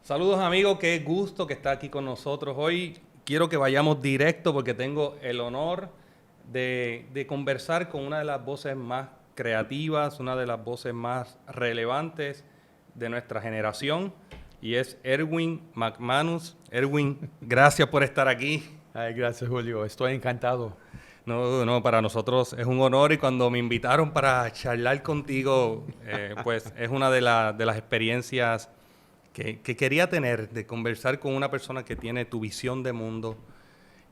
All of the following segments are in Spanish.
Saludos amigos, qué gusto que está aquí con nosotros hoy. Quiero que vayamos directo porque tengo el honor de conversar con una de las voces más creativas, una de las voces más relevantes de nuestra generación y es Erwin McManus. Erwin, gracias por estar aquí. Ay, gracias, Julio. Estoy encantado. No, para nosotros es un honor y cuando me invitaron para charlar contigo, pues es una de las experiencias que quería tener, de conversar con una persona que tiene tu visión de mundo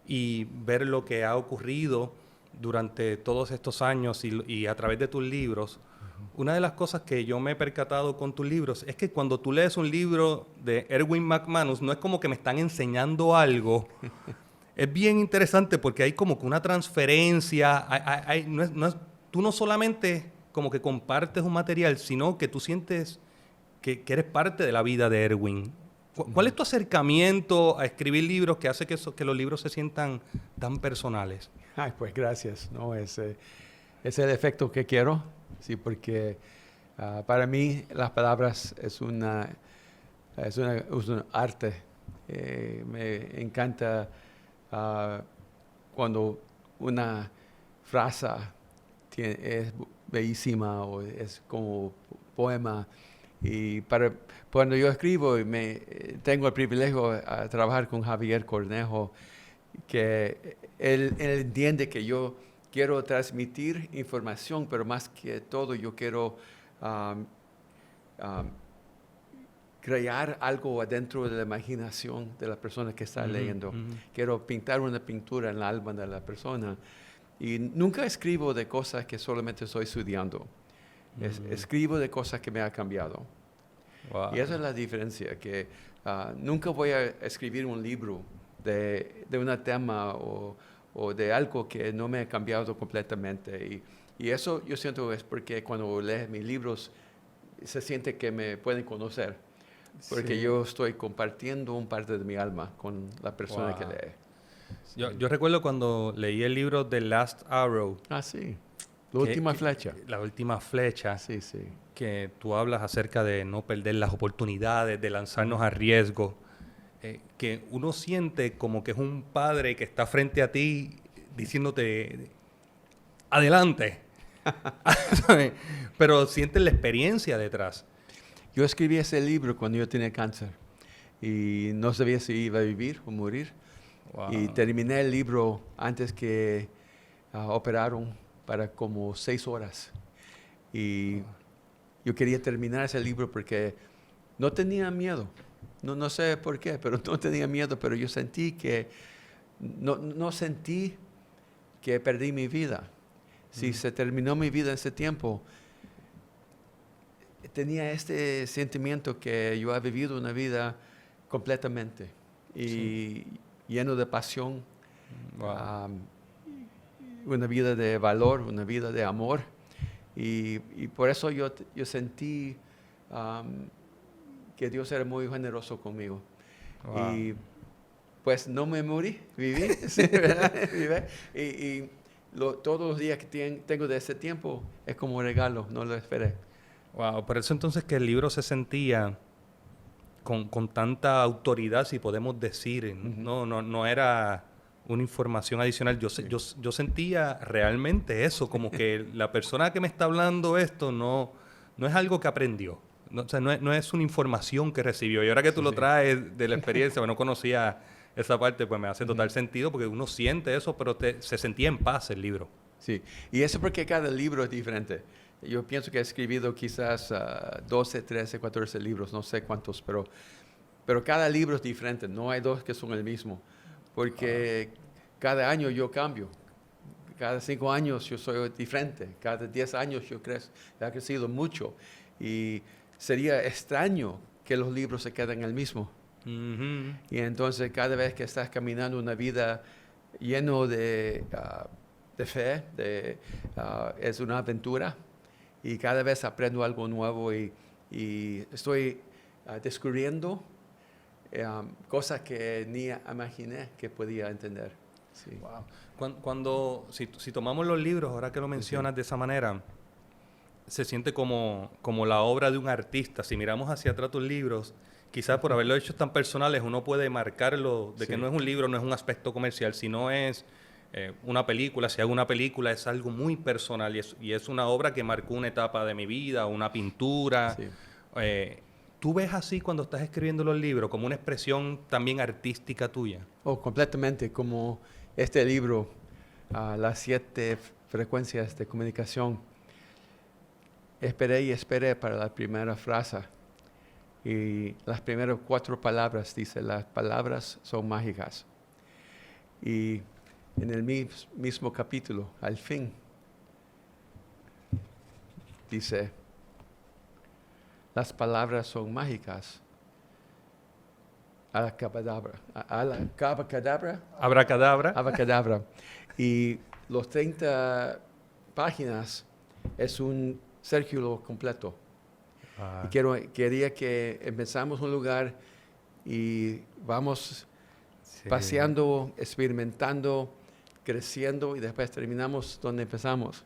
y ver lo que ha ocurrido durante todos estos años y a través de tus libros. Una de las cosas que yo me he percatado con tus libros es que cuando tú lees un libro de Erwin McManus, no es como que me están enseñando algo. Es bien interesante porque hay como que una transferencia, tú no solamente como que compartes un material, sino que tú sientes que eres parte de la vida de Erwin. ¿Cuál es tu acercamiento a escribir libros que hace que los libros se sientan tan personales? Ay, pues gracias. No, es el efecto que quiero, sí, porque para mí las palabras es un arte. Me encanta cuando una frase es bellísima o es como poema. Y cuando yo escribo, tengo el privilegio de trabajar con Javier Cornejo, que él entiende que yo quiero transmitir información, pero más que todo yo quiero um, um, crear algo adentro de la imaginación de la persona que está leyendo. Quiero pintar una pintura en el alma de la persona. Y nunca escribo de cosas que solamente estoy estudiando. Escribo de cosas que me han cambiado. Wow. Y esa es la diferencia, que nunca voy a escribir un libro de un tema o de algo que no me ha cambiado completamente. Y eso yo siento es porque cuando lees mis libros se siente que me pueden conocer, porque yo estoy compartiendo un parte de mi alma con la persona que lee. Yo recuerdo cuando leí el libro The Last Arrow. Sí. La última flecha. La última flecha. Sí, sí. Que tú hablas acerca de no perder las oportunidades, de lanzarnos a riesgo. Que uno siente como que es un padre que está frente a ti diciéndote, adelante. Pero sientes la experiencia detrás. Yo escribí ese libro cuando yo tenía cáncer y no sabía si iba a vivir o morir. Wow. Y terminé el libro antes que operaron para como 6 horas. Y yo quería terminar ese libro porque no tenía miedo. No sé por qué, pero no tenía miedo. Pero yo sentí que, no sentí que perdí mi vida. Si se terminó mi vida en ese tiempo, tenía este sentimiento que yo he vivido una vida completamente y lleno de pasión, una vida de valor, una vida de amor. Y por eso yo sentí que Dios era muy generoso conmigo. Wow. Y pues no me morí, viví. Sí, ¿verdad? Y todos los días que tengo de ese tiempo es como un regalo, no lo esperé. Wow, por eso entonces que el libro se sentía con tanta autoridad, si podemos decir. No era una información adicional. Yo sentía realmente eso, como que la persona que me está hablando esto no es algo que aprendió. O sea, no es una información que recibió. Y ahora que tú lo traes de la experiencia, no conocía esa parte, pues me hace total sentido, porque uno siente eso, pero se sentía en paz el libro. Sí, y eso porque cada libro es diferente. Yo pienso que he escrito quizás 12, 13, 14 libros, no sé cuántos, pero cada libro es diferente. No hay dos que son el mismo, porque cada año yo cambio. Cada 5 años yo soy diferente. Cada 10 años yo he crecido mucho. Y sería extraño que los libros se queden el mismo. Y entonces cada vez que estás caminando una vida lleno de fe, es una aventura. Y cada vez aprendo algo nuevo y estoy descubriendo cosas que ni imaginé que podía entender. Sí. Wow. Si tomamos los libros, ahora que lo mencionas de esa manera, se siente como la obra de un artista. Si miramos hacia atrás tus libros, quizás por haberlo hecho tan personales, uno puede marcarlo de que Sí. no es un libro, no es un aspecto comercial, sino es una película. Si hago una película es algo muy personal y es una obra que marcó una etapa de mi vida, una pintura. Sí. ¿Tú ves así cuando estás escribiendo los libros como una expresión también artística tuya? Oh, completamente, como este libro, Las 7 frecuencias de comunicación. Esperé y esperé para la primera frase. Y las primeras 4 palabras, dice, las palabras son mágicas. Y en el mismo capítulo, al fin, dice, las palabras son mágicas. Abracadabra. Abracadabra. Abracadabra. Y los 30 páginas es un círculo completo. Ah, Y quería que empezamos un lugar y vamos sí. paseando, experimentando, creciendo y después terminamos donde empezamos.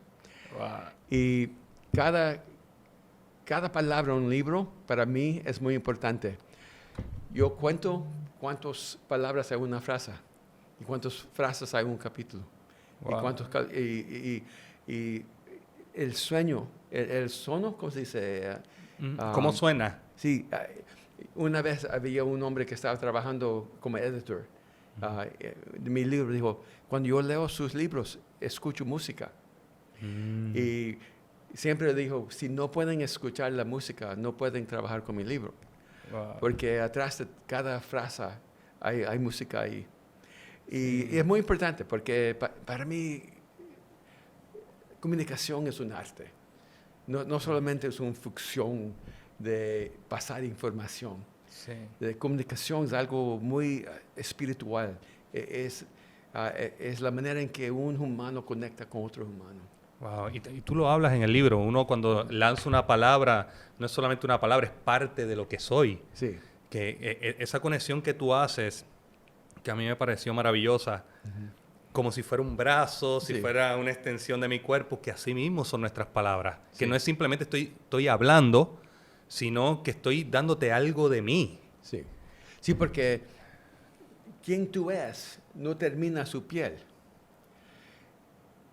Wow. Y cada palabra en un libro para mí es muy importante. Yo cuento cuántas palabras hay en una frase y cuántas frases hay en un capítulo. Wow. Y el sueño, el sono, ¿cómo se dice? ¿Cómo suena? Sí, una vez había un hombre que estaba trabajando como editor de mi libro. Dijo, cuando yo leo sus libros, escucho música. Y siempre dijo, si no pueden escuchar la música, no pueden trabajar con mi libro. Wow. Porque atrás de cada frase hay música ahí. Y es muy importante porque para mí comunicación es un arte. No solamente es una función de pasar información. Sí. La comunicación es algo muy espiritual. Es la manera en que un humano conecta con otro humano. Wow. Y tú lo hablas en el libro. Uno cuando lanza una palabra, no es solamente una palabra, es parte de lo que soy. Sí. Que esa conexión que tú haces, que a mí me pareció maravillosa, como si fuera un brazo, si Sí. fuera una extensión de mi cuerpo, que así mismo son nuestras palabras. Sí. Que no es simplemente estoy hablando, sino que estoy dándote algo de mí. Sí. Sí, porque quien tú eres no termina su piel.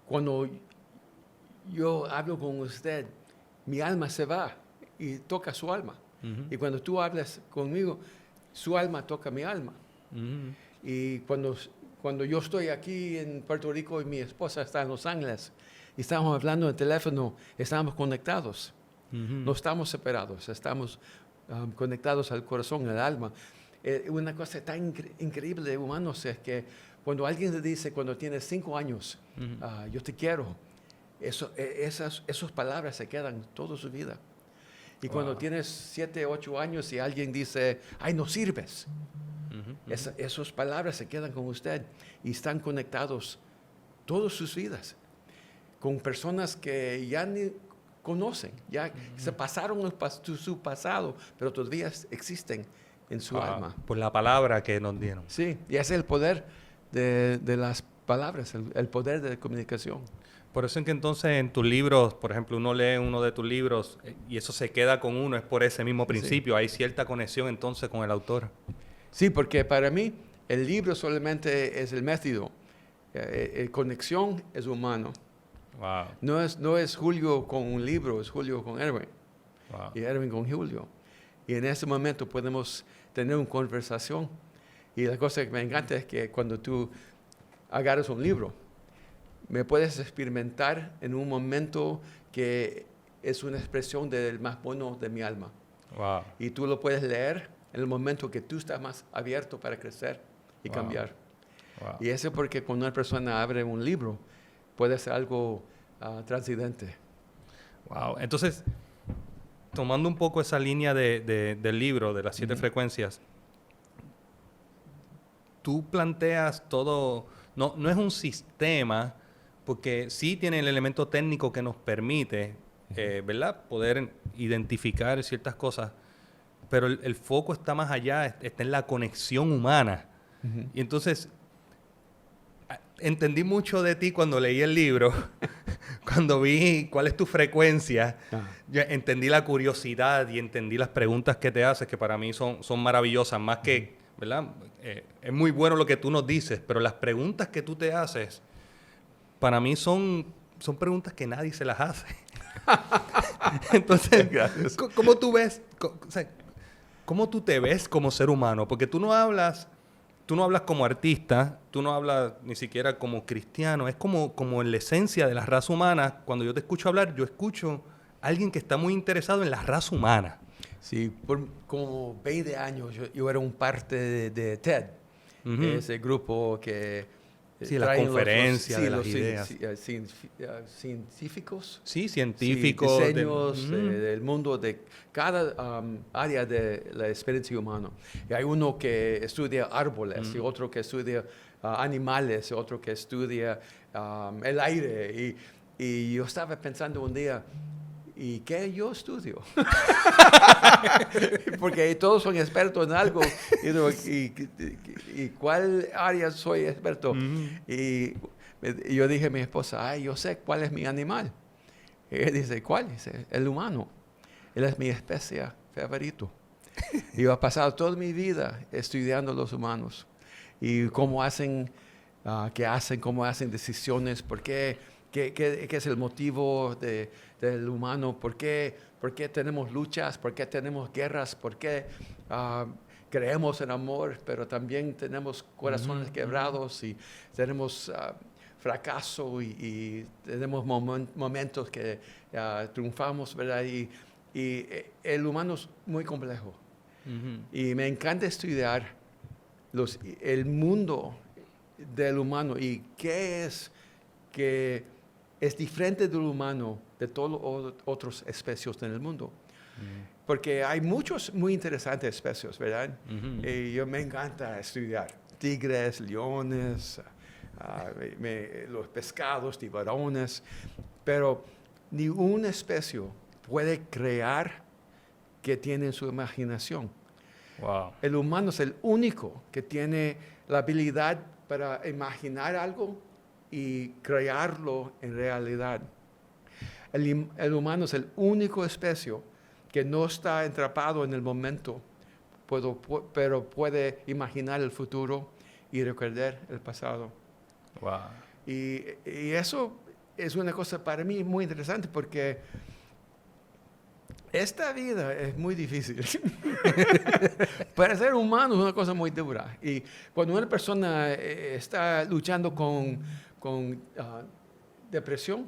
Cuando yo hablo con usted, mi alma se va y toca su alma. Y cuando tú hablas conmigo, su alma toca mi alma. Y cuando yo estoy aquí en Puerto Rico y mi esposa está en Los Ángeles y estamos hablando en el teléfono, estamos conectados. No estamos separados, estamos conectados al corazón, al alma. Una cosa tan increíble de humanos es que cuando alguien te dice, cuando tienes 5 años, yo te quiero, esas palabras se quedan toda su vida. Y cuando tienes 7, 8 años y alguien dice, ay, no sirves, esas palabras se quedan con usted y están conectados todas sus vidas con personas que ya ni conocen, ya se pasaron su pasado, pero todavía existen en su alma. Por la palabra que nos dieron. Sí, y ese es el poder de las palabras, el poder de la comunicación. Por eso es que entonces en tus libros, por ejemplo, uno lee uno de tus libros y eso se queda con uno, es por ese mismo principio. Sí. Hay cierta conexión entonces con el autor. Sí, porque para mí el libro solamente es el método. Conexión es humano. Wow. No es Julio con un libro, es Julio con Erwin. Wow. Y Erwin con Julio. Y en ese momento podemos tener una conversación. Y la cosa que me encanta es que cuando tú agarras un libro, me puedes experimentar en un momento que es una expresión del más bueno de mi alma. Wow. Y tú lo puedes leer en el momento que tú estás más abierto para crecer y cambiar. Wow. Y eso porque cuando una persona abre un libro, puede ser algo trascendente. Wow. Entonces, tomando un poco esa línea del libro, de las 7 frecuencias, tú planteas todo, no es un sistema, porque sí tiene el elemento técnico que nos permite, ¿verdad?, poder identificar ciertas cosas, pero el foco está más allá, está en la conexión humana. Y entonces, entendí mucho de ti cuando leí el libro, cuando vi cuál es tu frecuencia, Ah. yo entendí la curiosidad y entendí las preguntas que te haces, que para mí son maravillosas, más que, ¿verdad? Es muy bueno lo que tú nos dices, pero las preguntas que tú te haces, para mí son preguntas que nadie se las hace. Entonces, Gracias. ¿cómo tú ves, o sea, cómo tú te ves como ser humano? Porque tú no hablas como artista, tú no hablas ni siquiera como cristiano, es como en la esencia de la raza humana. Cuando yo te escucho hablar, yo escucho a alguien que está muy interesado en la raza humana. Sí, por como 20 años yo era un parte de TED, Ujú. ese grupo que Sí, las traen conferencias de las los ideas. científicos, Sí, sí, científicos. diseños del mundo de cada área de la experiencia humana. Y hay uno que estudia árboles y otro que estudia animales, y otro que estudia el aire. Y yo estaba pensando un día, ¿y qué yo estudio? Porque todos son expertos en algo. ¿Y cuál área soy experto? Y yo dije a mi esposa, ay, yo sé cuál es mi animal. Y ella dice, ¿cuál? Dice, el humano. Él es mi especie favorito. Y yo he pasado toda mi vida estudiando los humanos y cómo hacen, qué hacen, cómo hacen decisiones, qué es el motivo del humano, por qué tenemos luchas, por qué tenemos guerras, por qué creemos en amor, pero también tenemos corazones quebrados y tenemos fracaso y tenemos momentos que triunfamos, ¿verdad? Y el humano es muy complejo. Y me encanta estudiar el mundo del humano y qué es que es diferente del humano de todas las otras especies en el mundo. Porque hay muchos muy interesantes especies, ¿verdad? Y yo me encanta estudiar tigres, leones, los pescados, tiburones, pero ni una especie puede crear que tiene su imaginación. Wow. El humano es el único que tiene la habilidad para imaginar algo y crearlo en realidad. El humano es el único especie que no está atrapado en el momento, pero puede imaginar el futuro y recordar el pasado. Wow. Y eso es una cosa para mí muy interesante porque esta vida es muy difícil. Para ser humano es una cosa muy dura. Y cuando una persona está luchando con depresión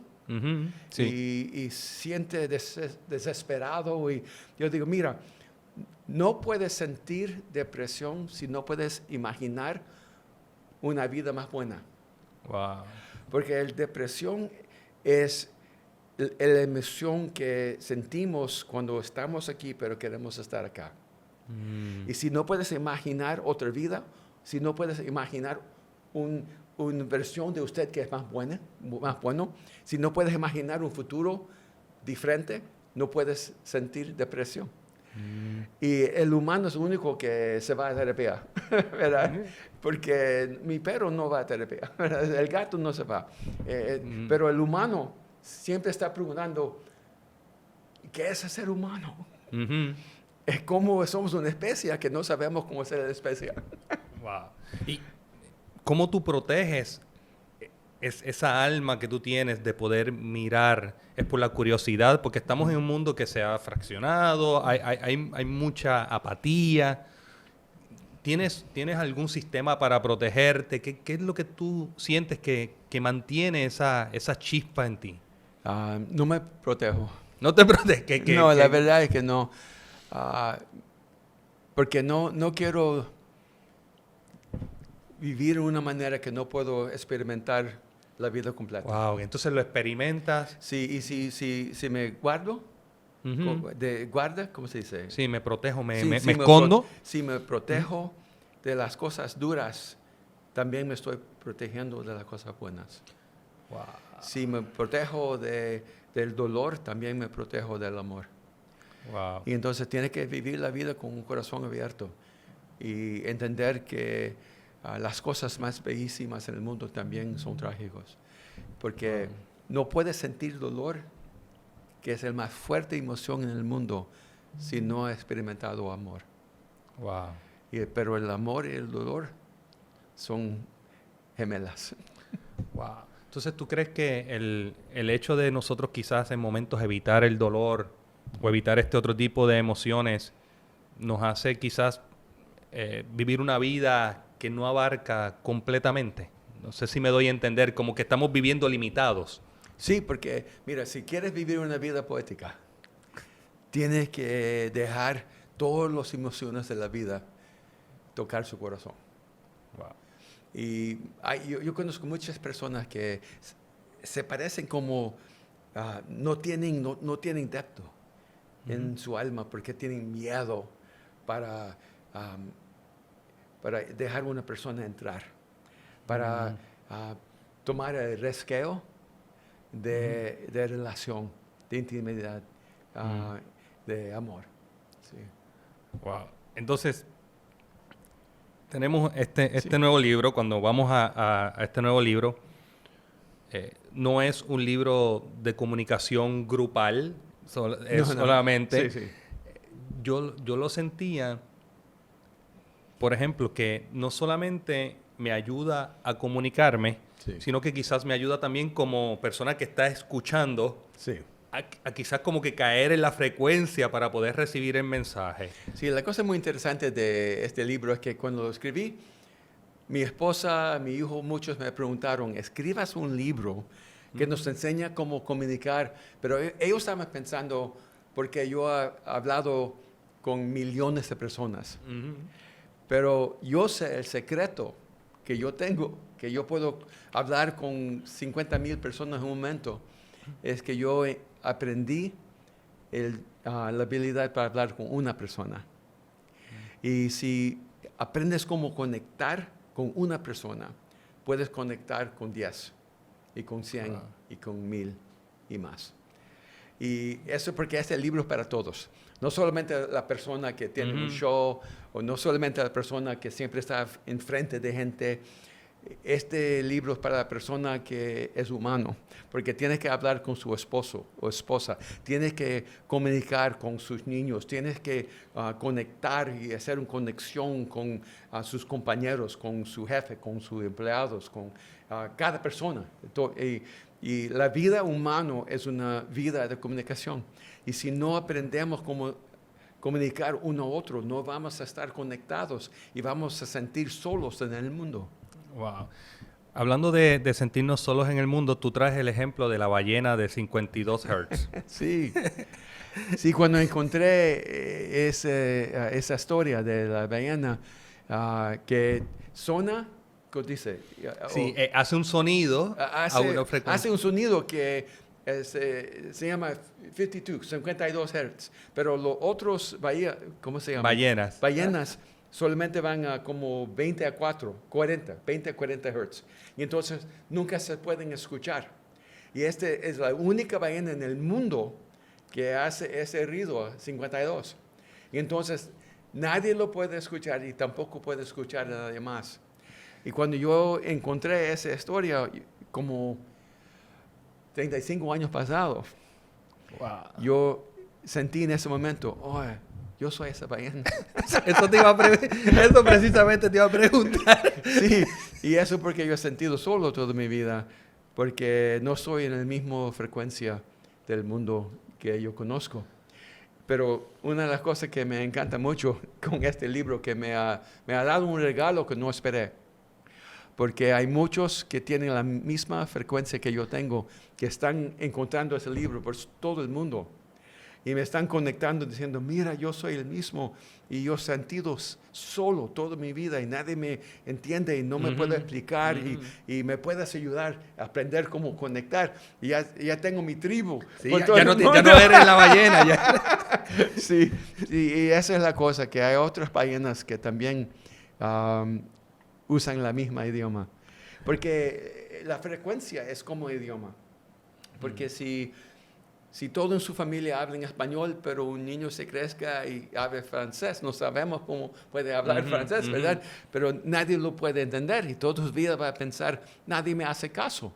Sí. y siente desesperado, y yo digo, mira, no puedes sentir depresión si no puedes imaginar una vida más buena. Wow. Porque la depresión es la emoción que sentimos cuando estamos aquí, pero queremos estar acá. Y si no puedes imaginar otra vida, si no puedes imaginar una versión de usted que es más bueno, si no puedes imaginar un futuro diferente, no puedes sentir depresión. Y el humano es el único que se va a terapia, ¿verdad? Porque mi perro no va a terapia, ¿verdad? El gato no se va. Pero el humano siempre está preguntando, ¿qué es ser humano? Es como somos una especie que no sabemos cómo ser la especie. Wow. ¿Y cómo tú proteges esa alma que tú tienes de poder mirar? ¿Es por la curiosidad? Porque estamos en un mundo que se ha fraccionado, hay mucha apatía. ¿Tienes algún sistema para protegerte? ¿Qué es lo que tú sientes que mantiene esa chispa en ti? No me protejo. ¿No te proteges? No, la verdad es que no. Porque no quiero vivir de una manera que no puedo experimentar la vida completa. Wow, entonces lo experimentas. Sí, y si me guardo, guarda, ¿cómo se dice? Sí, me protejo, me Sí, escondo. Si me protejo de las cosas duras, también me estoy protegiendo de las cosas buenas. Wow. Si me protejo del dolor, también me protejo del amor. Wow. Y entonces tienes que vivir la vida con un corazón abierto y entender que las cosas más bellísimas en el mundo también son trágicas. Porque no puedes sentir dolor, que es la más fuerte emoción en el mundo, si no has experimentado amor. Wow. Pero el amor y el dolor son gemelas. Wow. Entonces, ¿tú crees que el hecho de nosotros quizás en momentos evitar el dolor o evitar este otro tipo de emociones nos hace quizás vivir una vida que no abarca completamente? No sé si me doy a entender, como que estamos viviendo limitados. Sí, porque, mira, si quieres vivir una vida poética, tienes que dejar todas las emociones de la vida tocar su corazón. Wow. Y yo conozco muchas personas que se parecen como no tienen depto en su alma porque tienen miedo para dejar a una persona entrar, para tomar el resqueo de relación, de intimidad, de amor. Sí. Wow. Entonces, tenemos este nuevo libro. Cuando vamos a este nuevo libro, no es un libro de comunicación grupal, solamente. Sí, sí. Yo lo sentía, por ejemplo, que no solamente me ayuda a comunicarme, Sí. sino que quizás me ayuda también como persona que está escuchando Sí. a quizás como que caer en la frecuencia para poder recibir el mensaje. Sí, la cosa muy interesante de este libro es que cuando lo escribí, mi esposa, mi hijo, muchos me preguntaron, escribas un libro que nos enseña cómo comunicar, pero ellos estaban pensando, porque yo he hablado con millones de personas, pero yo sé el secreto que yo tengo, que yo puedo hablar con 50,000 personas en un momento, es que yo aprendí la habilidad para hablar con una persona. Y si aprendes cómo conectar con una persona, puedes conectar con 10 y con 100 y con 1,000 y más. Y eso porque este libro es para todos. No solamente la persona que tiene un show, o no solamente la persona que siempre está enfrente de gente. Este libro es para la persona que es humano, porque tiene que hablar con su esposo o esposa, tiene que comunicar con sus niños, tienes que conectar y hacer una conexión con sus compañeros, con su jefe, con sus empleados, con cada persona. Y la vida humana es una vida de comunicación. Y si no aprendemos cómo comunicar uno a otro, no vamos a estar conectados y vamos a sentir solos en el mundo. Wow. Hablando de sentirnos solos en el mundo, tú traes el ejemplo de la ballena de 52 Hz. Sí. Sí, cuando encontré esa historia de la ballena que suena, ¿qué dice? Sí, hace un sonido a una frecuencia. Hace un sonido que se llama 52 Hz, pero los otros ¿cómo se llama? Ballenas. Ballenas solamente van a como 20 a 40 Hz. Y entonces nunca se pueden escuchar. Y este es la única ballena en el mundo que hace ese ruido a 52. Y entonces nadie lo puede escuchar y tampoco puede escuchar a nadie más. Y cuando yo encontré esa historia, como 35 años pasados, yo sentí en ese momento, yo soy esa ballena. Eso precisamente te iba a preguntar. Sí, y eso porque yo he sentido solo toda mi vida, porque no estoy en la misma frecuencia del mundo que yo conozco. Pero una de las cosas que me encanta mucho con este libro, que me ha dado un regalo que no esperé, porque hay muchos que tienen la misma frecuencia que yo tengo, que están encontrando ese libro por todo el mundo. Y me están conectando diciendo, mira, yo soy el mismo y yo he sentido solo toda mi vida y nadie me entiende y no me puede explicar y me puedes ayudar a aprender cómo conectar. Y ya tengo mi tribu. Sí, ya no eres la ballena. Ya. Sí, y esa es la cosa, que hay otras ballenas que también usan la misma idioma. Porque la frecuencia es como idioma. Porque si todo en su familia habla en español, pero un niño se crezca y hable francés, no sabemos cómo puede hablar francés, ¿verdad? Pero nadie lo puede entender y toda su vida va a pensar, nadie me hace caso.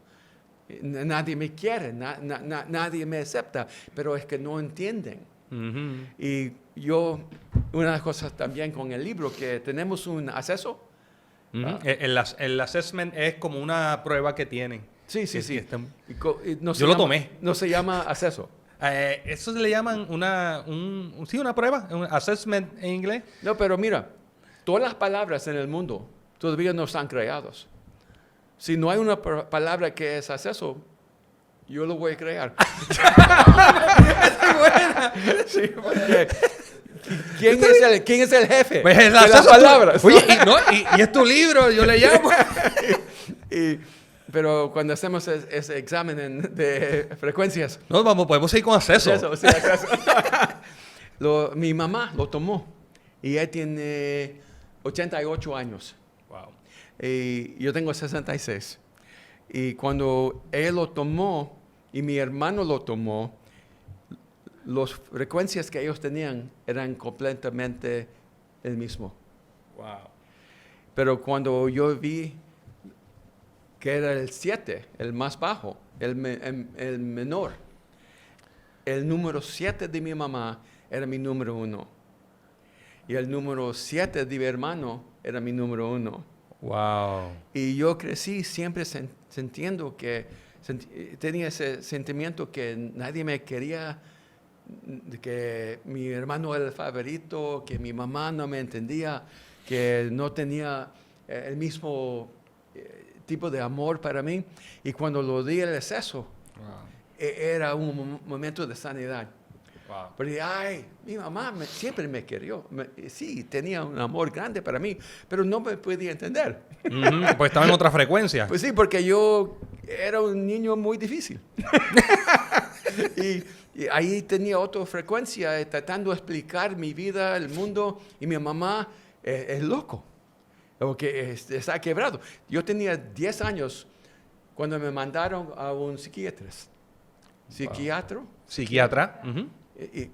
Nadie me quiere, nadie me acepta, pero es que no entienden. Ujú. Y una de las cosas también con el libro, que tenemos un acceso. Ujú. El assessment es como una prueba que tienen. Sí, Que sí. Yo lo tomé. No se llama acceso. Eso le llaman una prueba, un assessment en inglés. No, pero mira, todas las palabras en el mundo todavía no están creadas. Si no hay una palabra que es acceso, yo lo voy a crear. Sí, porque ¿quién es el jefe Pues el de las acceso palabras? Oye, y es tu libro, yo le llamo. Pero cuando hacemos ese examen de frecuencias, No, podemos seguir con acceso. acceso. Mi mamá lo tomó y ella tiene 88 años. Wow. Y yo tengo 66. Y cuando él lo tomó y mi hermano lo tomó, las frecuencias que ellos tenían eran completamente el mismo. Wow. Pero cuando yo vi que era el 7, el más bajo, el menor, el número 7 de mi mamá era mi número 1. Y el número 7 de mi hermano era mi número 1. Wow. Y yo crecí siempre sintiendo tenía ese sentimiento que nadie me quería, que mi hermano era el favorito, que mi mamá no me entendía, que no tenía el mismo tipo de amor para mí. Y cuando lo di el exceso, Wow. era un momento de sanidad. Wow. Porque, mi mamá siempre me querió. Sí, tenía un amor grande para mí, pero no me podía entender. Ujú, pues estaba en otra frecuencia. Pues sí, porque yo era un niño muy difícil. y ahí tenía otra frecuencia, tratando de explicar mi vida, el mundo, y mi mamá es loco, o que está quebrado. Yo tenía 10 años cuando me mandaron a un psiquiatra. Psiquiatra. Ujú.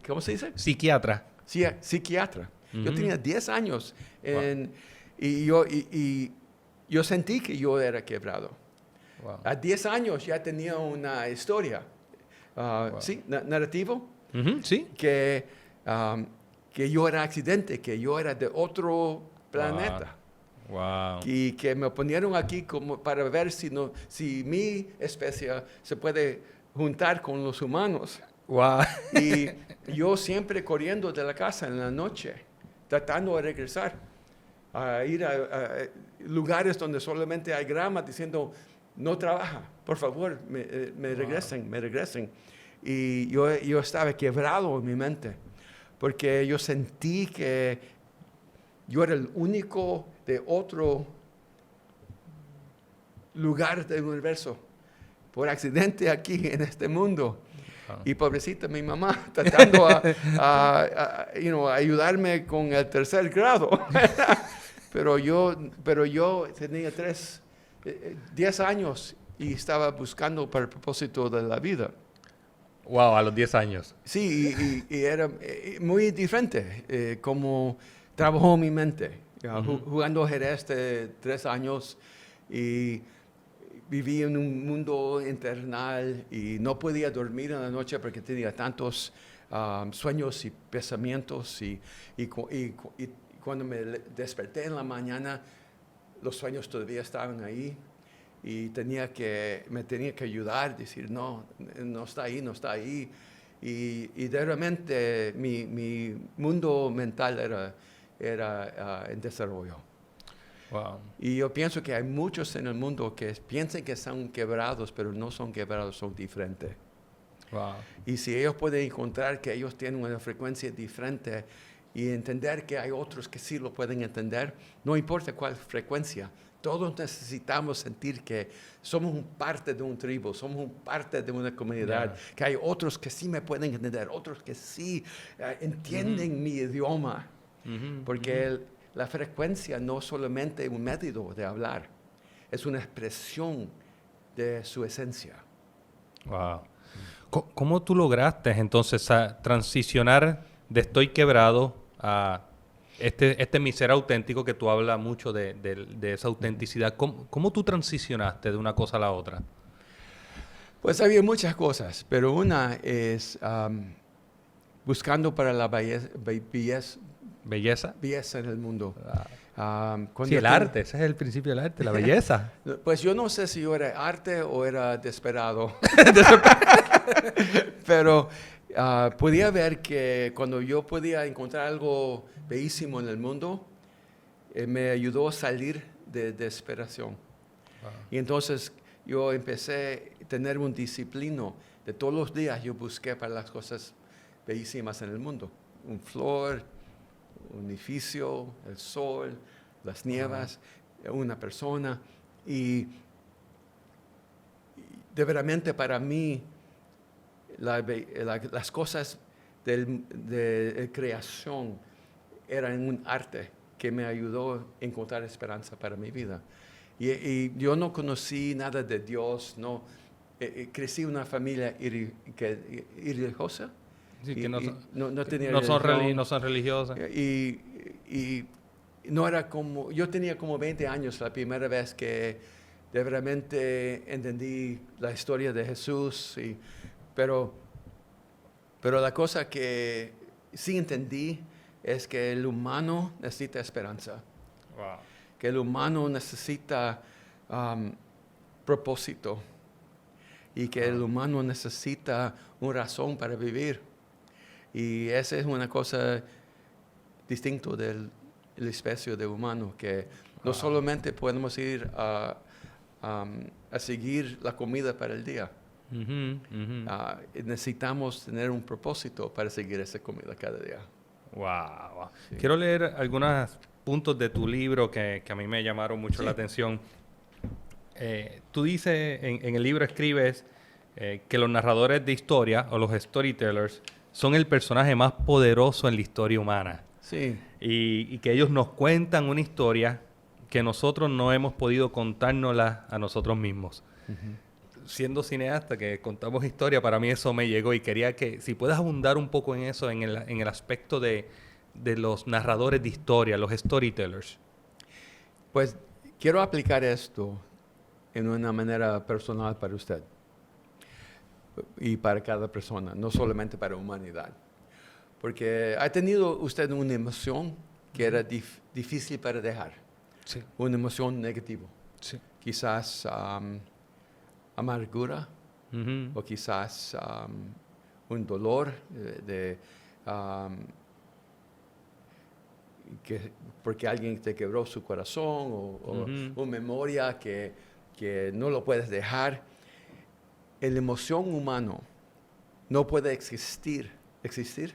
¿Cómo se dice? Psiquiatra. Sí, psiquiatra. Yo Ujú. tenía 10 años Wow. y yo sentí que yo era quebrado. Wow. A 10 años ya tenía una historia, Wow. sí, narrativo, Ujú, sí. que yo era accidente, que yo era de otro planeta. Wow. Y que me ponieron aquí como para ver si mi especie se puede juntar con los humanos. Wow. Y yo siempre corriendo de la casa en la noche, tratando de regresar, a ir a lugares donde solamente hay grama, diciendo, no trabaja, por favor, me regresen. Y yo estaba quebrado en mi mente, porque yo sentí que yo era el único de otro lugar del universo, por accidente aquí en este mundo. Y pobrecita mi mamá, tratando a ayudarme con el 3er grado. pero yo tenía 10 años y estaba buscando para el propósito de la vida. Wow, a los 10 años. Sí, y era muy diferente como trabajó mi mente. Jugando ajedrez de 3 años y viví en un mundo infernal y no podía dormir en la noche porque tenía tantos sueños y pensamientos y cuando me desperté en la mañana los sueños todavía estaban ahí y me tenía que ayudar, decir no está ahí y de repente mi mundo mental era en desarrollo. Wow. Y yo pienso que hay muchos en el mundo que piensan que son quebrados, pero no son quebrados, son diferentes. Wow. Y si ellos pueden encontrar que ellos tienen una frecuencia diferente y entender que hay otros que sí lo pueden entender, no importa cuál frecuencia, todos necesitamos sentir que somos parte de un tribu, somos parte de una comunidad, que hay otros que sí me pueden entender, otros que sí entienden mi idioma, porque la frecuencia no es solamente un método de hablar, es una expresión de su esencia. Wow. ¿Cómo tú lograste entonces transicionar de estoy quebrado a este mi ser auténtico que tú hablas mucho de esa autenticidad? ¿Cómo tú transicionaste de una cosa a la otra? Pues había muchas cosas, pero una es buscando para la ¿Belleza? belleza en el mundo. Sí, el arte, ese es el principio del arte, la belleza. Pues yo no sé si yo era arte o era desesperado, pero podía ver que cuando yo podía encontrar algo bellísimo en el mundo, me ayudó a salir de desesperación. Y entonces yo empecé a tener un disciplino de todos los días yo busqué para las cosas bellísimas en el mundo. Un flor, un edificio, el sol, las nieves, una persona. Y de verdaderamente para mí las cosas de creación eran un arte que me ayudó a encontrar esperanza para mi vida. Y yo no conocí nada de Dios, no, crecí en una familia religiosa. Sí, que no tenía no son religión. no son religiosas. Y no era como, yo tenía como 20 años la primera vez que de verdaderamente entendí la historia de Jesús, pero la cosa que sí entendí es que el humano necesita esperanza. Wow. Que el humano necesita propósito y que el humano necesita una razón para vivir. Y esa es una cosa distinta del especie de humano, que no solamente podemos ir a seguir la comida para el día. Necesitamos tener un propósito para seguir esa comida cada día. Wow. Sí. Quiero leer algunos puntos de tu libro que a mí me llamaron mucho la atención. Tú dices, en el libro escribes que los narradores de historia o los storytellers son el personaje más poderoso en la historia humana. Sí. Y que ellos nos cuentan una historia que nosotros no hemos podido contárnosla a nosotros mismos. Siendo cineasta, que contamos historia, para mí eso me llegó y quería que, si puedes abundar un poco en eso, en el aspecto de los narradores de historia, los storytellers. Pues quiero aplicar esto en una manera personal para usted y para cada persona, no solamente para la humanidad. Porque ha tenido usted una emoción que era difícil para dejar, Sí. una emoción negativa, Sí. quizás amargura o quizás un dolor porque alguien te quebró su corazón o una memoria que no lo puedes dejar. La emoción humana no puede existir ¿Existir?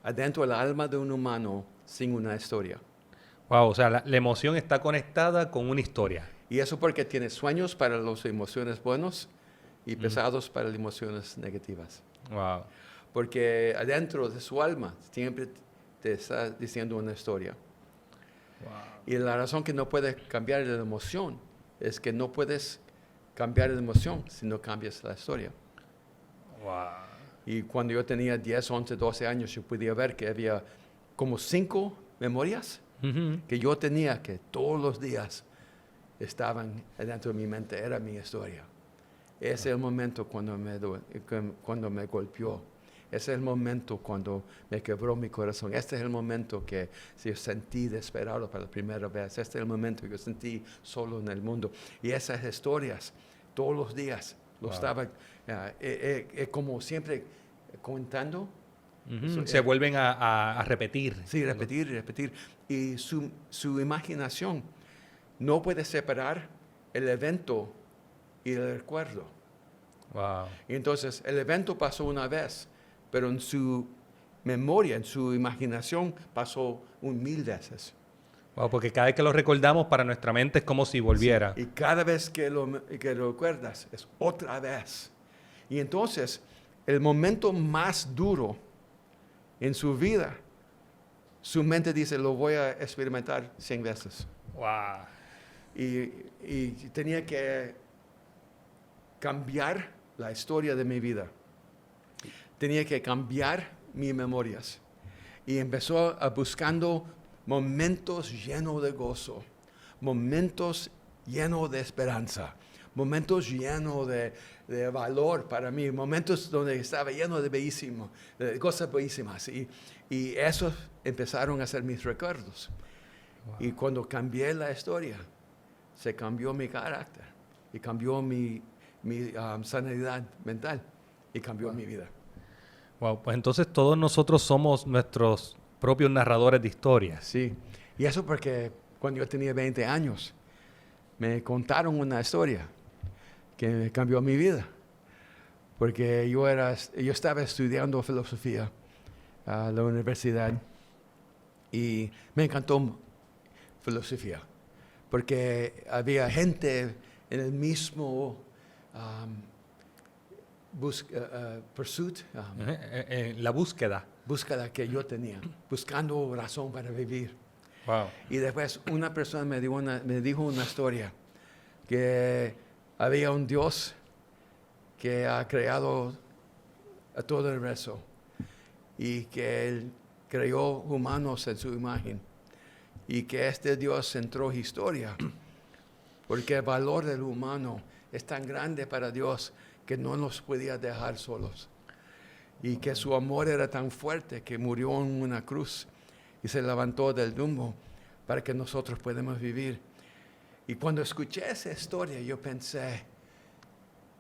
adentro del alma de un humano sin una historia. Wow, o sea, la emoción está conectada con una historia. Y eso porque tiene sueños para las emociones buenas y pesados para las emociones negativas. Wow. Porque adentro de su alma siempre te está diciendo una historia. Wow. Y la razón que no puedes cambiar la emoción es que no puedes cambiar la emoción si no cambias la historia. Wow. Y cuando yo tenía 10, 11, 12 años, yo podía ver que había como 5 memorias que yo tenía que todos los días estaban dentro de mi mente, era mi historia. Ese es el momento cuando me golpeó. Ese es el momento cuando me quebró mi corazón. Este es el momento que yo sentí desesperado para la primera vez. Este es el momento que yo sentí solo en el mundo. Y esas historias, todos los días, lo estaba como siempre contando. Se vuelven a repetir. Sí, repetir y repetir. Y su imaginación no puede separar el evento y el recuerdo. Wow. Y entonces el evento pasó una vez, pero en su memoria, en su imaginación, pasó 1000 veces. Wow, porque cada vez que lo recordamos para nuestra mente es como si volviera. Sí, y cada vez que lo recuerdas es otra vez. Y entonces el momento más duro en su vida, su mente dice, lo voy a experimentar 100 veces. Wow. Y tenía que cambiar la historia de mi vida. Tenía que cambiar mis memorias. Y empezó buscando momentos llenos de gozo, momentos llenos de esperanza, momentos llenos de valor para mí, momentos donde estaba lleno de de cosas bellísimas. Y esos empezaron a ser mis recuerdos. Wow. Y cuando cambié la historia, se cambió mi carácter y cambió mi sanidad mental y cambió mi vida. Wow, pues entonces todos nosotros somos nuestros propios narradores de historias. Sí, y eso porque cuando yo tenía 20 años, me contaron una historia que cambió mi vida. Porque yo estaba estudiando filosofía a la universidad y me encantó filosofía. Porque había gente en el mismo pursuit, La búsqueda. búsqueda que yo tenía, buscando razón para vivir. Wow. Y después una persona me dijo una historia que había un Dios que ha creado a todo el resto y que Él creó humanos en su imagen y que este Dios entró en historia porque el valor del humano es tan grande para Dios que no nos podía dejar solos y que su amor era tan fuerte que murió en una cruz y se levantó del tumbo para que nosotros podamos vivir. Y cuando escuché esa historia yo pensé,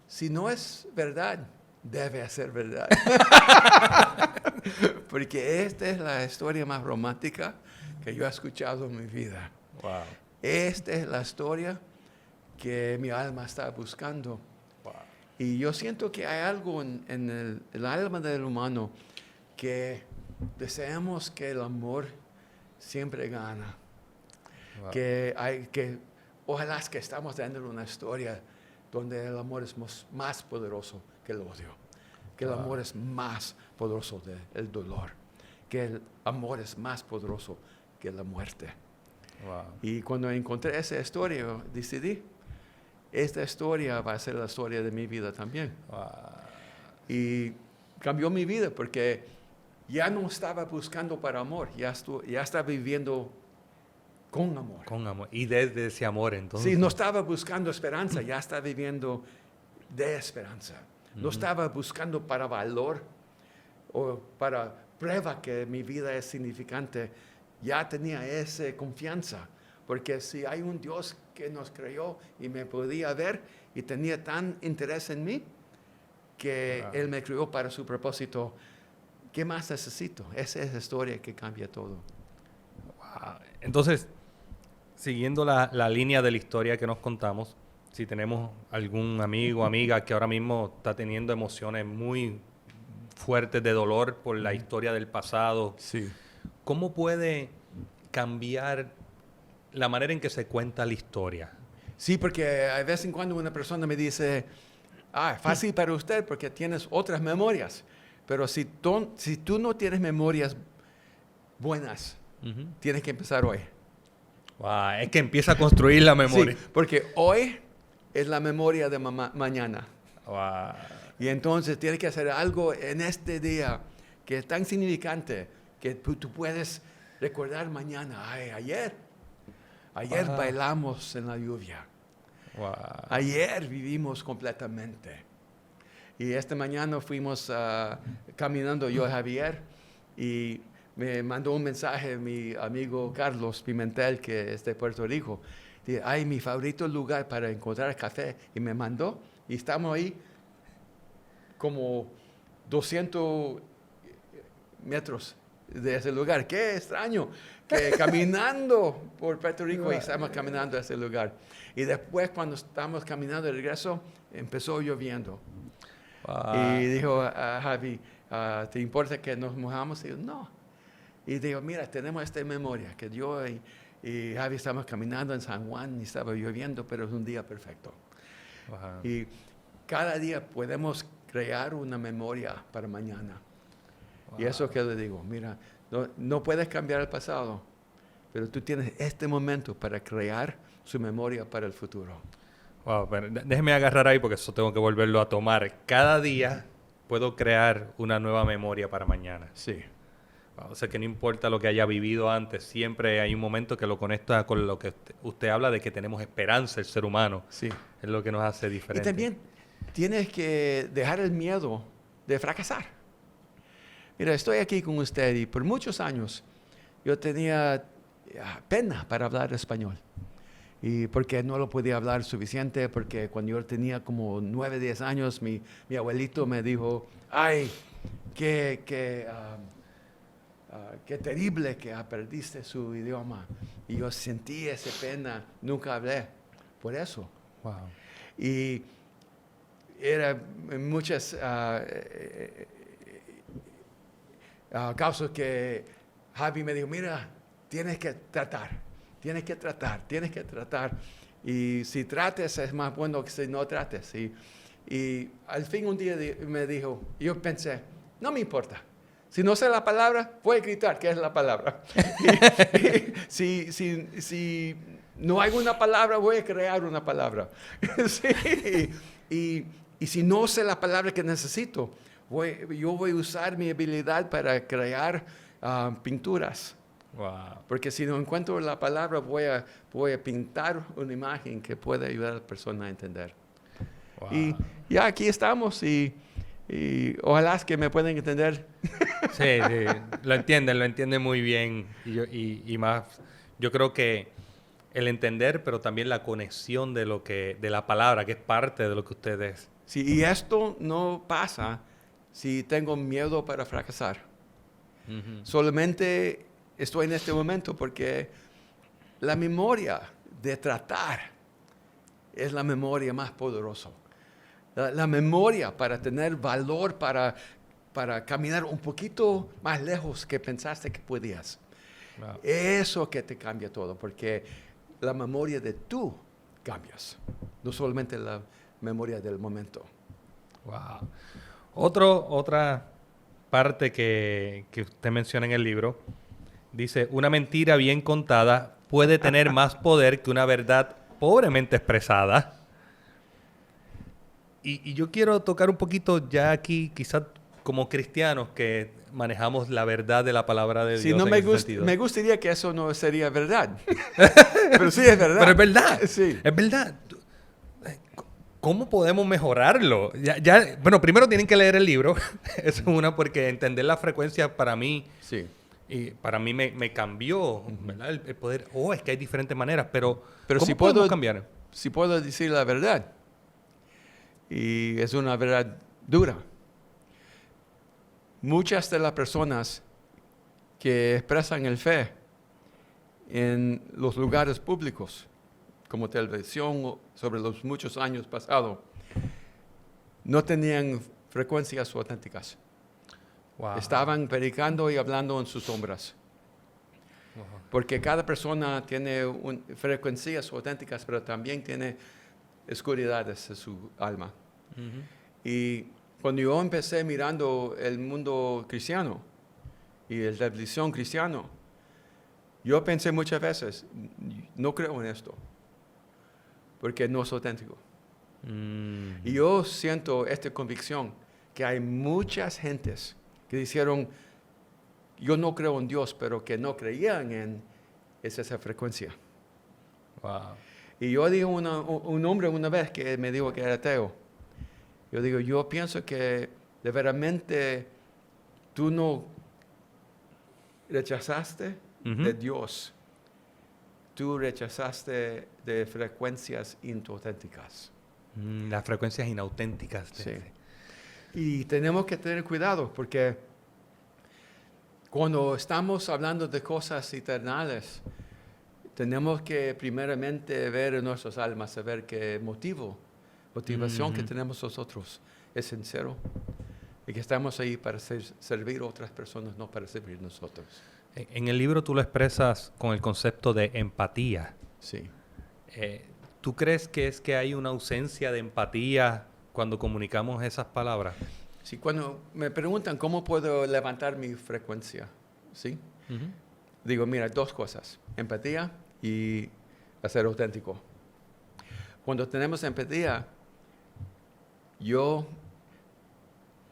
si no es verdad, debe ser verdad. Porque esta es la historia más romántica que yo he escuchado en mi vida. Wow. Esta es la historia que mi alma está buscando. Wow. Y yo siento que hay algo en el alma del humano que deseamos que el amor siempre gana. Wow. Que ojalá que estamos dando una historia donde el amor es más poderoso que el odio, que el amor es más poderoso que el dolor, que el amor es más poderoso que la muerte. Wow. Y cuando encontré esa historia, decidí, esta historia va a ser la historia de mi vida también. Wow. Y cambió mi vida porque ya no estaba buscando para amor, ya estaba viviendo con amor. Con amor. Y desde ese amor entonces. Sí, no estaba buscando esperanza, ya estaba viviendo de esperanza. No estaba buscando para valor o para prueba que mi vida es significante. Ya tenía esa confianza, porque si hay un Dios que nos creó y me podía ver y tenía tan interés en mí, que Él me creó para su propósito, ¿qué más necesito? Esa es la historia que cambia todo. Wow. Entonces, siguiendo la línea de la historia que nos contamos, si tenemos algún amigo o amiga que ahora mismo está teniendo emociones muy fuertes de dolor por la historia del pasado, Sí. ¿cómo puede cambiar la manera en que se cuenta la historia? Sí, porque de vez en cuando una persona me dice, fácil para usted porque tienes otras memorias, pero si tú no tienes memorias buenas, tienes que empezar hoy. Wow, es que empieza a construir la memoria. Sí, porque hoy es la memoria de mañana. Wow. Y entonces tienes que hacer algo en este día que es tan significante que tú puedes recordar mañana. Ayer bailamos en la lluvia. Wow. Ayer vivimos completamente. Y esta mañana fuimos caminando yo y Javier y me mandó un mensaje mi amigo Carlos Pimentel, que es de Puerto Rico. Dice, mi favorito lugar para encontrar café. Y me mandó y estamos ahí como 200 metros de ese lugar. Qué extraño que caminando por Puerto Rico y estamos caminando a ese lugar. Y después cuando estamos caminando de regreso, empezó lloviendo. Wow. Y dijo a Javi, ¿te importa que nos mojamos? Y yo, no. Y digo, mira, tenemos esta memoria, que yo y Javi estamos caminando en San Juan y estaba lloviendo, pero es un día perfecto. Wow. Y cada día podemos crear una memoria para mañana. Wow. Y eso que le digo, mira, no puedes cambiar el pasado, pero tú tienes este momento para crear su memoria para el futuro. Wow, pero déjeme agarrar ahí porque eso tengo que volverlo a tomar. Cada día puedo crear una nueva memoria para mañana. Sí. O sea, que no importa lo que haya vivido antes, siempre hay un momento que lo conecta con lo que usted habla de que tenemos esperanza, el ser humano. Sí. Es lo que nos hace Y diferente. también tienes que dejar el miedo de fracasar. Mira, estoy aquí con usted y por muchos años yo tenía pena para hablar español. Y porque no lo podía hablar suficiente, porque cuando yo tenía como 9, 10 años, mi abuelito me dijo, ay, qué terrible que perdiste su idioma. Y yo sentí esa pena, nunca hablé por eso. Wow. Y era muchas causas que Javi me dijo, mira, tienes que tratar. Y si trates es más bueno que si no trates. Y al fin un día me dijo, yo pensé, no me importa. Si no sé la palabra, voy a gritar qué es la palabra. Si no hay una palabra, voy a crear una palabra. Sí. Y si no sé la palabra que necesito, yo voy a usar mi habilidad para crear pinturas. Wow. Porque si no encuentro la palabra, voy a pintar una imagen que pueda ayudar a la persona a entender. Wow. Y ya aquí estamos y ojalá que me puedan entender. Sí, lo entienden muy bien. Y más, yo creo que el entender, pero también la conexión de la palabra, que es parte de lo que usted es. Sí, y esto no pasa si tengo miedo para fracasar. Uh-huh. Solamente estoy en este momento porque la memoria de tratar es la memoria más poderosa. La memoria para tener valor, para caminar un poquito más lejos que pensaste que podías. Wow. Eso que te cambia todo, porque la memoria de tú cambias, no solamente la memoria del momento. Wow. Otra parte que usted menciona en el libro, dice, una mentira bien contada puede tener más poder que una verdad pobremente expresada. Y yo quiero tocar un poquito ya aquí, quizás como cristianos que manejamos la verdad de la palabra de Si Dios no en ese sentido. me gustaría que eso no sería verdad. Pero sí es verdad. Pero es verdad. Sí. Es verdad. ¿Cómo podemos mejorarlo? Bueno, primero tienen que leer el libro. Eso es una, porque entender la frecuencia para mí, Sí. y para mí me cambió, ¿verdad? El poder, es que hay diferentes maneras, pero ¿cómo si podemos cambiar? Si puedo decir la verdad, y es una verdad dura. Muchas de las personas que expresan el fe en los lugares públicos, como televisión, sobre los muchos años pasados, no tenían frecuencias auténticas. Wow. Estaban predicando y hablando en sus sombras. Wow. Porque cada persona tiene frecuencias auténticas, pero también tiene oscuridades en su alma. Uh-huh. Y cuando yo empecé mirando el mundo cristiano y la televisión cristiano, yo pensé muchas veces, no creo en esto, porque no es auténtico. Mm. Y yo siento esta convicción, que hay muchas gentes que dijeron, yo no creo en Dios, pero que no creían en esa frecuencia. Wow. Y yo digo un hombre una vez que me dijo que era ateo. Yo digo, yo pienso que de verdaderamente tú no rechazaste de Dios. Tú rechazaste de frecuencias inauténticas. Las frecuencias inauténticas. Sí. Y tenemos que tener cuidado porque cuando estamos hablando de cosas eternales, tenemos que primeramente ver en nuestras almas, saber qué motivación que tenemos nosotros es sincero y que estamos ahí para servir a otras personas, no para servir nosotros. En el libro tú lo expresas con el concepto de empatía. Sí. ¿Tú crees que es que hay una ausencia de empatía cuando comunicamos esas palabras? Sí, cuando me preguntan cómo puedo levantar mi frecuencia, ¿sí? Uh-huh. Digo, mira, dos cosas, empatía y ser auténtico. Cuando tenemos empatía, yo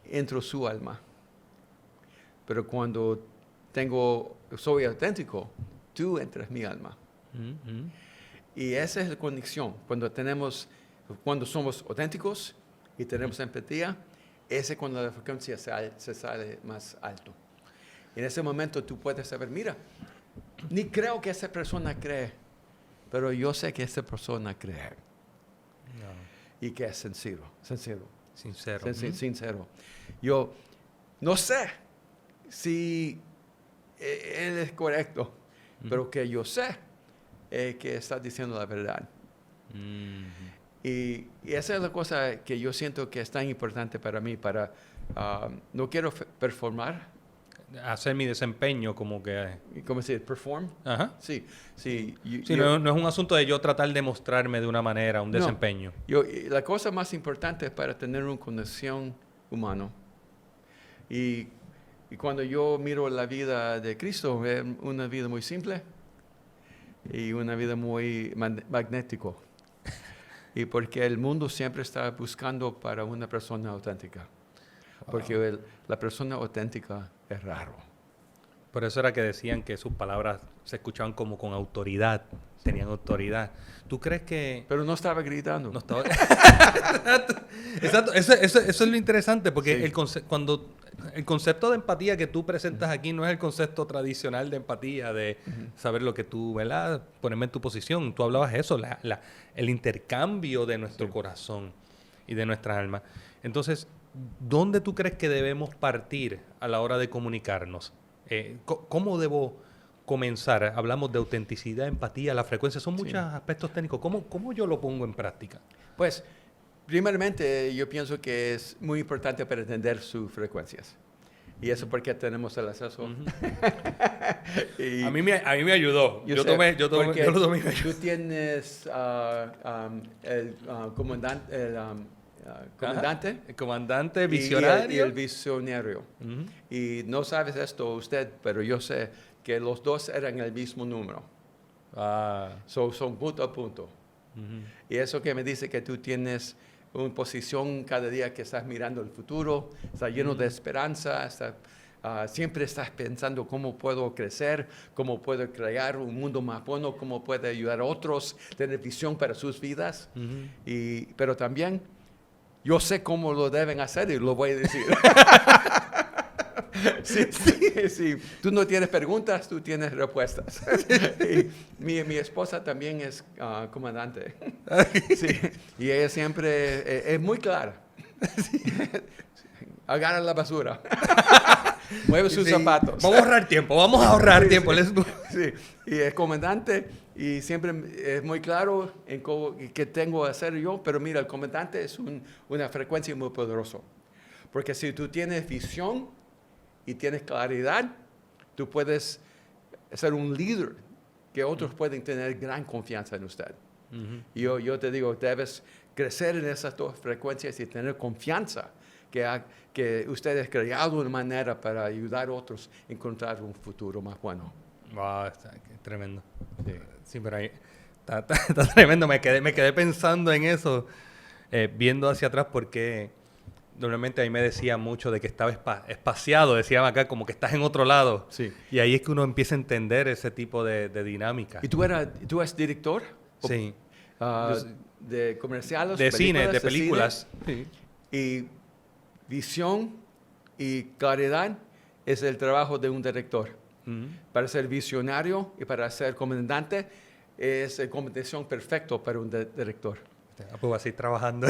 entro su alma. Pero cuando soy auténtico, tú entras en mi alma. Ujú. Y esa es la conexión. Cuando somos auténticos y tenemos empatía, ese es cuando la frecuencia se sale más alto. En ese momento tú puedes saber, mira, ni creo que esa persona cree, pero yo sé que esa persona cree No, y que es sincero. sincero. Sincero. Yo no sé si él es correcto, pero que yo sé que está diciendo la verdad. Ujú. Y esa es la cosa que yo siento que es tan importante para mí, no quiero performar. Hacer mi desempeño como que... ¿Cómo se dice? ¿Perform? Ajá. Sí, sí. Sí, no es un asunto de yo tratar de mostrarme de una manera, un No. desempeño. La cosa más importante es para tener una conexión humana. Y cuando yo miro la vida de Cristo, es una vida muy simple y una vida muy magnético. Y porque el mundo siempre está buscando para una persona auténtica. Porque la persona auténtica es raro. Por eso era que decían que sus palabras se escuchaban como con autoridad, tenían autoridad. ¿Tú crees que Pero no estaba gritando. no estaba... Exacto, eso es lo interesante, porque Sí. cuando el concepto de empatía que tú presentas aquí no es el concepto tradicional de empatía, de saber lo que tú, ¿verdad? Ponerme en tu posición. Tú hablabas de eso, el intercambio de nuestro corazón y de nuestra alma. Entonces, ¿dónde tú crees que debemos partir a la hora de comunicarnos? ¿Cómo debo comenzar? Hablamos de autenticidad, empatía, la frecuencia, son muchos aspectos técnicos. ¿Cómo yo lo pongo en práctica? Pues, primeramente, yo pienso que es muy importante para entender sus frecuencias. Y eso porque tenemos el acceso. A mí me ayudó. Yo lo tomé y me ayudó. Tú tienes el comandante. Ajá. El comandante y visionario. el visionario. Ujú. Y no sabes esto usted, pero yo sé que los dos eran el mismo número. Son punto a punto. Ujú. Y eso que me dice que tú tienes una posición cada día que estás mirando el futuro, estás lleno de esperanza, siempre estás pensando cómo puedo crecer, cómo puedo crear un mundo más bueno, cómo puedo ayudar a otros, tener visión para sus vidas. Ujú. Pero también yo sé cómo lo deben hacer y lo voy a decir. Sí. Tú no tienes preguntas, tú tienes respuestas. Y mi esposa también es comandante. Sí. Y ella siempre es muy clara. Agarra la basura. Mueve sus zapatos. Vamos a ahorrar tiempo. Let's go. Sí. Y es comandante y siempre es muy claro en qué tengo que hacer yo. Pero mira, el comandante es una frecuencia muy poderosa. Porque si tú tienes visión y tienes claridad, tú puedes ser un líder que otros pueden tener gran confianza en usted. Ujú. Yo te digo, debes crecer en esas dos frecuencias y tener confianza que usted ha creado una manera para ayudar a otros a encontrar un futuro más bueno. Wow, qué tremendo. Sí. Sí, pero ahí está tremendo. Me quedé pensando en eso, viendo hacia atrás, porque normalmente ahí me decía mucho de que estaba espaciado, decían acá, como que estás en otro lado. Sí. Y ahí es que uno empieza a entender ese tipo de dinámica. ¿Y tú eres director? Sí. De comerciales, De cine, de cine. películas. Sí. Y visión y claridad es el trabajo de un director. Ujú. Para ser visionario y para ser comandante es la combinación perfecta para un director. Pues así trabajando.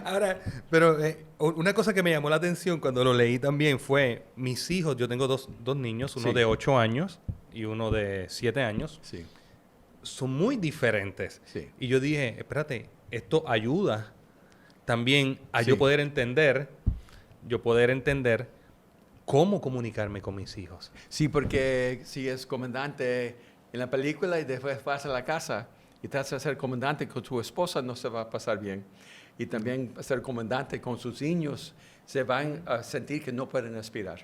Ahora, pero una cosa que me llamó la atención cuando lo leí también fue mis hijos. Yo tengo dos niños, uno Sí. de 8 años y uno de 7 años. Sí. Son muy diferentes. Sí. Y yo dije, espérate, esto ayuda también a Sí. yo poder entender cómo comunicarme con mis hijos. Sí, porque si es comandante en la película y después vas a la casa y te vas a ser comandante con tu esposa, no se va a pasar bien. Y también ser comandante con sus niños, se van a sentir que no pueden aspirar.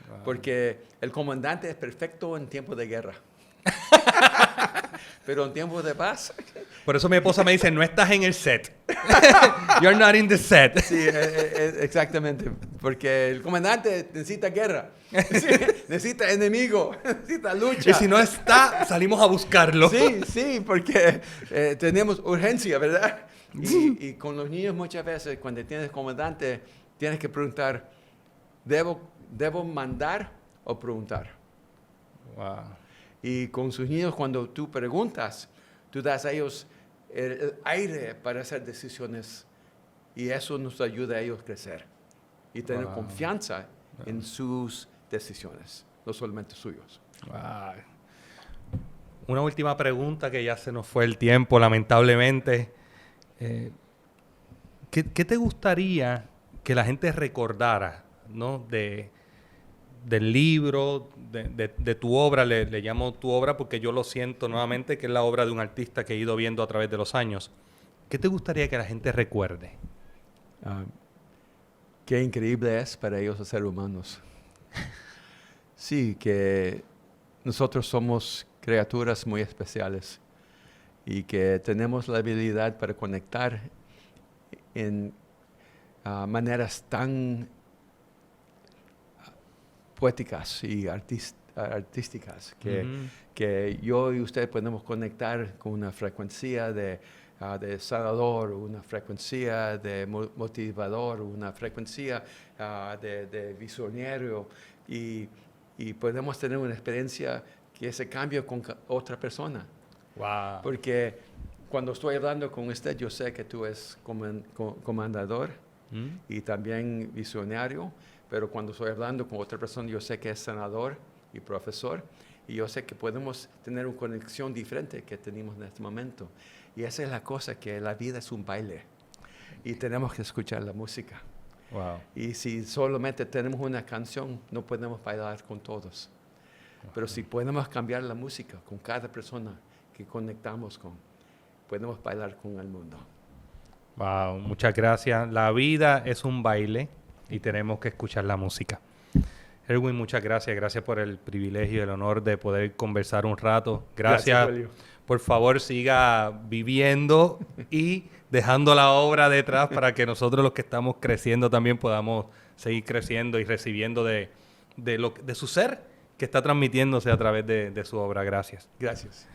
Wow. Porque el comandante es perfecto en tiempo de guerra. Pero en tiempo de paz, Por eso mi esposa me dice, no estás en el set. You're not in the set. Sí, exactamente. Porque el comandante necesita guerra. Sí, necesita enemigo. Necesita lucha. Y si no está, salimos a buscarlo. Sí, sí, porque tenemos urgencia, ¿verdad? Y con los niños muchas veces, cuando tienes comandante, tienes que preguntar, ¿debo mandar o preguntar? Wow. Y con sus niños, cuando tú preguntas, tú das a ellos el aire para hacer decisiones y eso nos ayuda a ellos a crecer y tener confianza en sus decisiones, no solamente suyos. Wow. Una última pregunta que ya se nos fue el tiempo, lamentablemente. ¿Qué te gustaría que la gente recordara, ¿no? Del libro, de tu obra, le llamo tu obra porque yo lo siento nuevamente que es la obra de un artista que he ido viendo a través de los años. ¿Qué te gustaría que la gente recuerde? Qué increíble es para ellos ser humanos. Sí, que nosotros somos criaturas muy especiales y que tenemos la habilidad para conectar en maneras tan poéticas y artísticas que yo y usted podemos conectar con una frecuencia de sanador, una frecuencia de motivador, una frecuencia de visionario y podemos tener una experiencia que se cambia con otra persona. Wow. Porque cuando estoy hablando con usted, yo sé que tú eres comandador y también visionario, pero cuando estoy hablando con otra persona, yo sé que es senador y profesor, y yo sé que podemos tener una conexión diferente que tenemos en este momento. Y esa es la cosa, que la vida es un baile, y tenemos que escuchar la música. Wow. Y si solamente tenemos una canción, no podemos bailar con todos. Pero si podemos cambiar la música con cada persona que conectamos con, podemos bailar con el mundo. Wow, muchas gracias. La vida es un baile y tenemos que escuchar la música. Erwin, muchas gracias. Gracias por el privilegio y el honor de poder conversar un rato. Gracias. Por favor, siga viviendo y dejando la obra detrás para que nosotros los que estamos creciendo también podamos seguir creciendo y recibiendo de su ser que está transmitiéndose a través de su obra. Gracias. Gracias.